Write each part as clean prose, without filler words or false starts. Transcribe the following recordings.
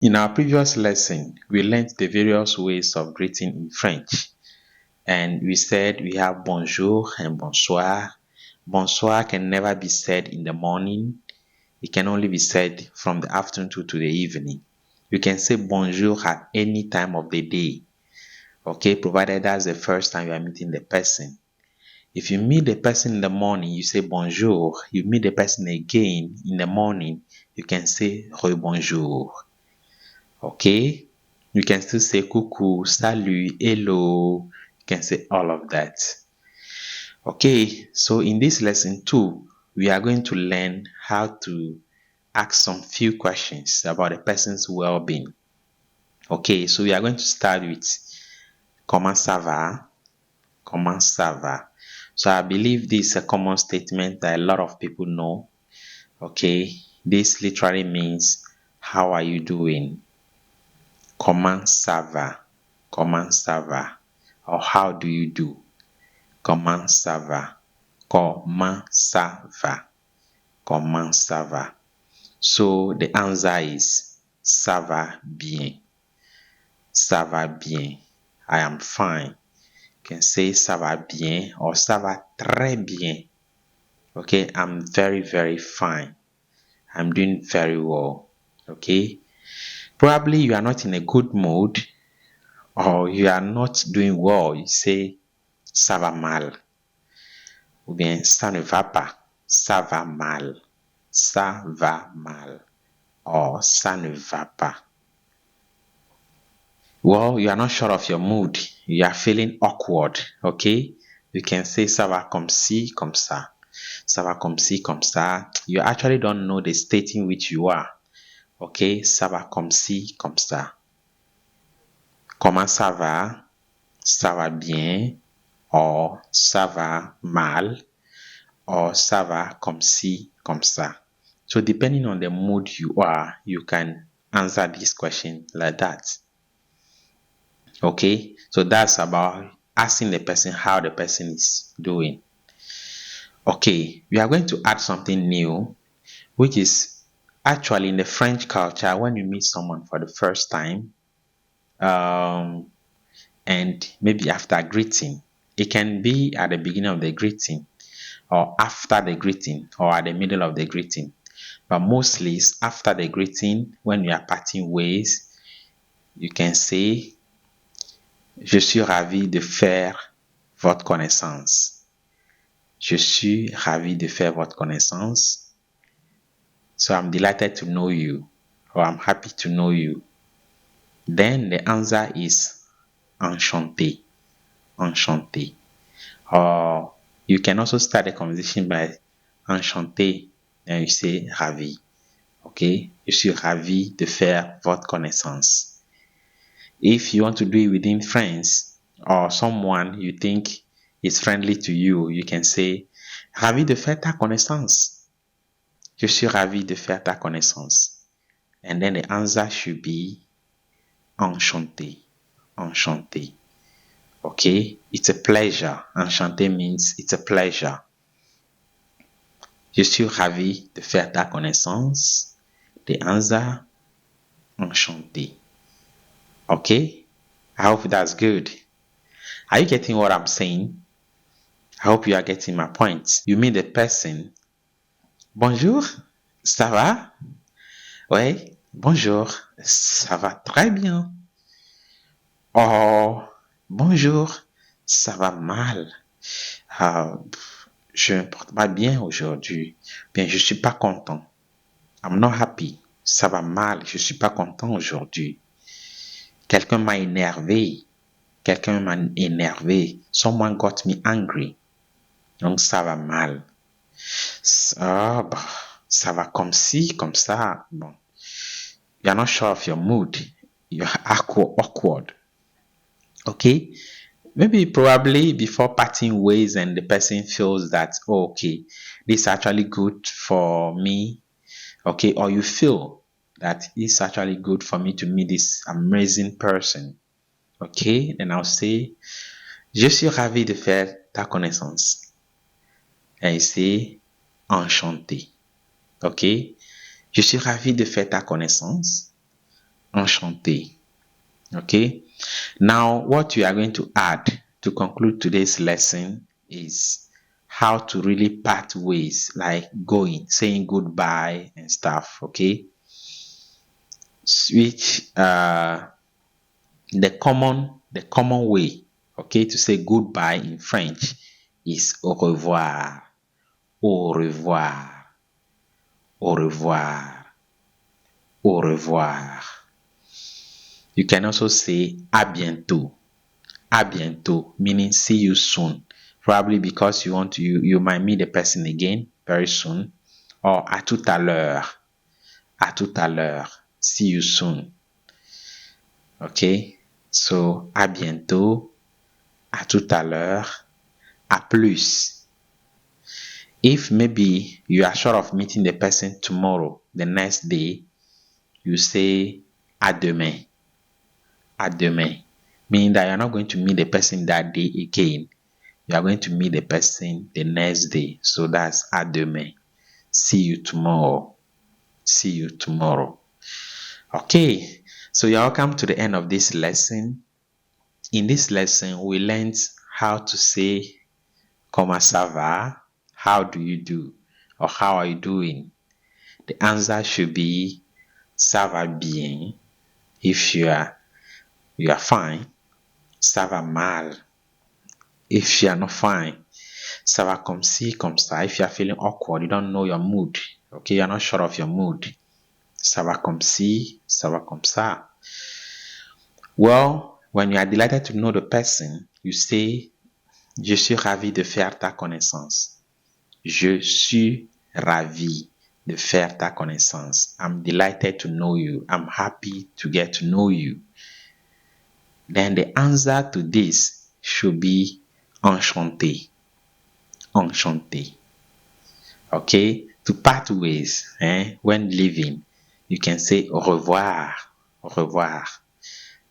In our previous lesson, we learned the various ways of greeting in French. And we said we have bonjour and bonsoir. Bonsoir can never be said in the morning. It can only be said from the afternoon to the evening. You can say bonjour at any time of the day. Okay, provided that's the first time you are meeting the person. If you meet the person in the morning, you say bonjour. You meet the person again in the morning, you can say rebonjour. Okay? You can still say coucou, salut, hello. You can say all of that. Okay, so in this lesson too, we are going to learn how to ask some few questions about a person's well-being. Okay, so we are going to start with comment ça va? Comment ça va? So I believe this is a common statement that a lot of people know. Okay, this literally means how are you doing? Comment ça va? Comment ça va? Or how do you do? Comment ça va? Comment ça va? Comment ça va? So the answer is ça va bien. Ça va bien. I am fine. You can say ça va bien or ça va très bien. Okay, I'm very, very fine. I'm doing very well. Okay, probably you are not in a good mood or you are not doing well. You say ça va mal. Ou bien ça ne va pas. Ça va mal. Ça va mal. Or ça ne va pas. Well, you are not sure of your mood. You are feeling awkward. Okay? You can say ça va comme ci, comme ça. Ça va comme ci, comme ça. You actually don't know the state in which you are. Okay? Ça va comme ci, comme ça. Comment ça va? Ça va bien. Or ça va mal. Or ça va comme ci, comme ça. So depending on the mood you are, you can answer this question like that. Okay, so that's about asking the person how the person is doing. Okay, we are going to add something new, which is actually in the French culture, when you meet someone for the first time, and maybe after greeting, it can be at the beginning of the greeting, or after the greeting, or at the middle of the greeting. But mostly it's after the greeting, when you are parting ways, you can say, je suis ravi de faire votre connaissance. Je suis ravi de faire votre connaissance. So I'm delighted to know you, or I'm happy to know you. Then the answer is enchanté. Enchanté. Or you can also start a conversation by enchanté, and you say ravi. Okay? Je suis ravi de faire votre connaissance. If you want to do it within friends or someone you think is friendly to you, you can say ravi de faire ta connaissance. Je suis ravi de faire ta connaissance. And then the answer should be enchanté. Enchanté. Okay? It's a pleasure. Enchanté means it's a pleasure. Je suis ravi de faire ta connaissance. The answer, enchanté. Okay? I hope that's good. Are you getting what I'm saying? I hope you are getting my point. You meet the person. Bonjour, ça va? Oui, bonjour, ça va très bien. Oh, bonjour, ça va mal. Je ne me porte pas bien aujourd'hui. Bien, je suis pas content. I'm not happy. Ça va mal, je suis pas content aujourd'hui. Quelqu'un m'a énervé. Quelqu'un m'a énervé. Someone got me angry. Donc, ça va mal. Ça va comme ci, comme ça. Bon. You're not sure of your mood. You're awkward. Okay? Maybe probably before parting ways and the person feels that, oh, okay, this is actually good for me. Okay, or you feel that it's actually good for me to meet this amazing person. Okay, then I'll say, je suis ravi de faire ta connaissance. And you say, enchanté. Okay, je suis ravi de faire ta connaissance. enchanté. Okay. Now, what you are going to add to conclude today's lesson is how to really part ways, like going, saying goodbye and stuff. Okay. Which the common way, okay, to say goodbye in French is au revoir, au revoir, au revoir, au revoir. You can also say à bientôt, meaning see you soon. Probably because you might meet the person again very soon. Or à tout à l'heure, see you soon. Okay, so à bientôt, à tout à l'heure, à plus. If maybe you are sure of meeting the person tomorrow, the next day, you say à demain. À demain. Meaning that you're not going to meet the person that day again. You are going to meet the person the next day. So that's à demain. See you tomorrow. See you tomorrow. Okay. So you're welcome to the end of this lesson. In this lesson, we learned how to say comment ça va? How do you do? Or how are you doing? The answer should be ça va bien if you are fine. Ça va mal if you are not fine. Ça va comme ci, comme ça. If you are feeling awkward, you don't know your mood. Okay, you're not sure of your mood. Ça va comme ci, ça va comme ça. Well, when you are delighted to know the person, you say, je suis ravi de faire ta connaissance. Je suis ravi de faire ta connaissance. I'm delighted to know you. I'm happy to get to know you. Then the answer to this should be enchanté. Enchanté. Okay? To part ways, when leaving, you can say au revoir. Au revoir.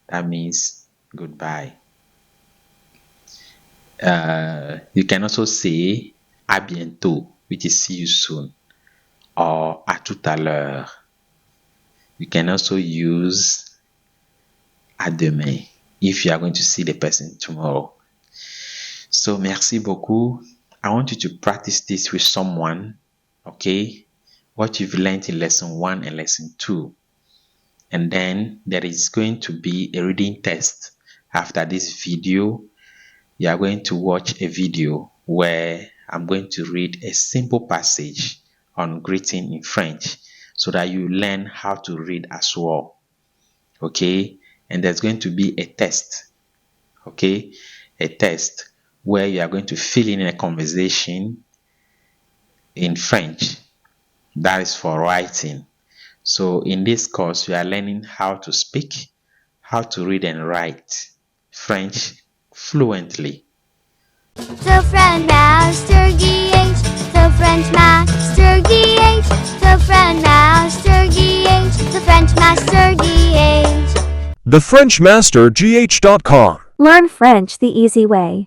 That means goodbye. You can also say à bientôt, which is see you soon, or à tout à l'heure. You can also use à demain if you are going to see the person tomorrow. So, merci beaucoup. I want you to practice this with someone, okay? What you've learned in lesson 1 and lesson 2. And then there is going to be a reading test. After this video, you are going to watch a video where I'm going to read a simple passage on greeting in French so that you learn how to read as well. Okay? And there's going to be a test. Okay? A test where you are going to fill in a conversation in French. That is for writing. So in this course, you are learning how to speak, how to read and write French fluently. The French Master GH, the French Master GH, the French Master GH, the French Master GH. TheFrenchMasterGH.com. Learn French the easy way.